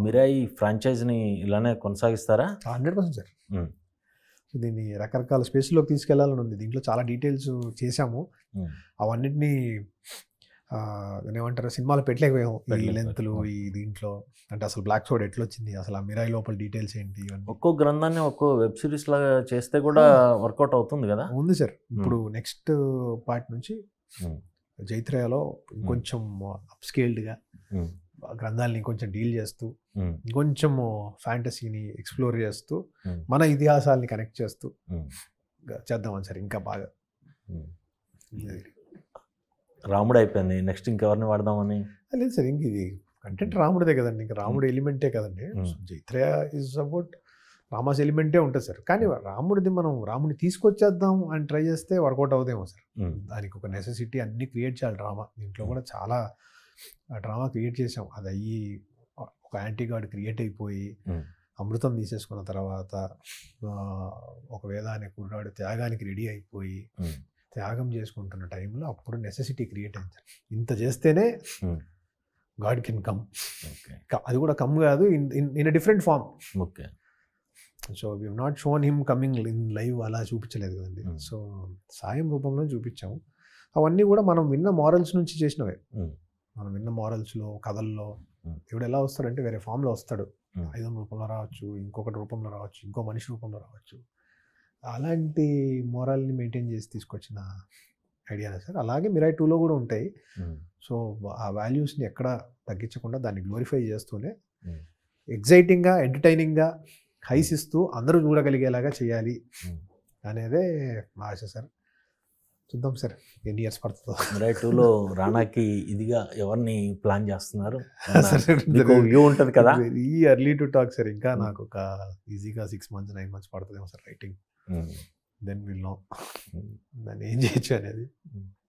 మిరాయి ఫ్రాంచైజీని ఇలానే కొనసాగిస్తారా? 100% sir. So దీన్ని రకరకాల స్పేస్లోకి తీసుకెళ్లాలని ఉంది. దీంట్లో చాలా డీటెయిల్స్ చేశాము. అవన్నిటినీ ఏమంటారు సినిమాలో పెట్టలేకపోయాము. ఈ లెంత్లు ఈ దీంట్లో అంటే అసలు బ్లాక్ సోడ్ ఎట్లా వచ్చింది, అసలు ఆ మిరాయి లోపల డీటెయిల్స్ ఏంటి, ఒక్కో గ్రంథాన్ని ఒక్కో వెబ్ సిరీస్ లాగా చేస్తే కూడా వర్కౌట్ అవుతుంది కదా. ఉంది సార్. ఇప్పుడు నెక్స్ట్ పార్ట్ నుంచి జైత్రయాలో ఇంకొంచెం అప్స్కేల్డ్గా గ్రంథాలని కొంచెం డీల్ చేస్తూ ఇంకొంచెం ఫ్యాంటసీని ఎక్స్ప్లోర్ చేస్తూ మన ఇతిహాసాలని కనెక్ట్ చేస్తూ చేద్దామని సార్. ఇంకా బాగా రాముడు అయిపోయింది, నెక్స్ట్ ఇంకెవరిని వాడదామని? లేదు సార్, ఇంక ఇది కంటెంట్ రాముడిదే కదండి, ఇంకా రాముడు ఎలిమెంటే కదండి. జైత్రయ ఈజ్ అబౌట్ రామాస్ ఎలిమెంటే ఉంటుంది సార్. కానీ రాముడిది మనం రాముడిని తీసుకొచ్చేద్దాం అని ట్రై చేస్తే వర్కౌట్ అవుదేమో సార్. దానికి ఒక నెసెసిటీ అన్ని క్రియేట్ చేయాలి డ్రామా. దీంట్లో కూడా చాలా డ్రామా క్రియేట్ చేసాం. అది అయ్యి ఒక యాంటీగాడ్ క్రియేట్ అయిపోయి అమృతం తీసేసుకున్న తర్వాత ఒక వేదానికి కుర్రాడు త్యాగానికి రెడీ అయిపోయి త్యాగం చేసుకుంటున్న టైంలో అప్పుడు నెసెసిటీ క్రియేట్ అయింది సార్. ఇంత చేస్తేనే గాడ్ కెన్ కమ్. అది కూడా కమ్ కాదు, in a different form. Okay. So we have not shown him coming in live, అలా చూపించలేదు కదండి. సో సాయం రూపంలో చూపించాము. అవన్నీ కూడా మనం విన్న మారల్స్ నుంచి చేసినవే. మనం విన్న మారల్స్లో కథల్లో దేవుడు ఎలా వస్తాడంటే వేరే ఫామ్లో వస్తాడు. ఆయుధం రూపంలో రావచ్చు, ఇంకొకటి రూపంలో రావచ్చు, ఇంకో మనిషి రూపంలో రావచ్చు. అలాంటి మోరల్ని మెయింటైన్ చేసి తీసుకొచ్చిన ఐడియానే సార్. అలాగే మిరాయి 2లో కూడా ఉంటాయి. సో ఆ వాల్యూస్ని ఎక్కడ తగ్గించకుండా దాన్ని గ్లోరిఫై చేస్తూనే ఎగ్జైటింగ్గా ఎంటర్టైనింగ్గా హైస్ ఇస్తూ అందరూ చూడగలిగేలాగా చేయాలి అనేదే మా ఆశ సార్. చూద్దాం సార్ ఎన్ని ఇయర్స్ పడుతుందో. మిరాయి 2లో రానాకి ఇదిగా ఎవరిని ప్లాన్ చేస్తున్నారు? వ్యూ ఉంటుంది కదా. Very early to talk sir. ఇంకా నాకు ఒక ఈజీగా 6 months 9 months పడుతుందేమో sir writing. Then will know దాన్ని ఏం చేయొచ్చు అనేది.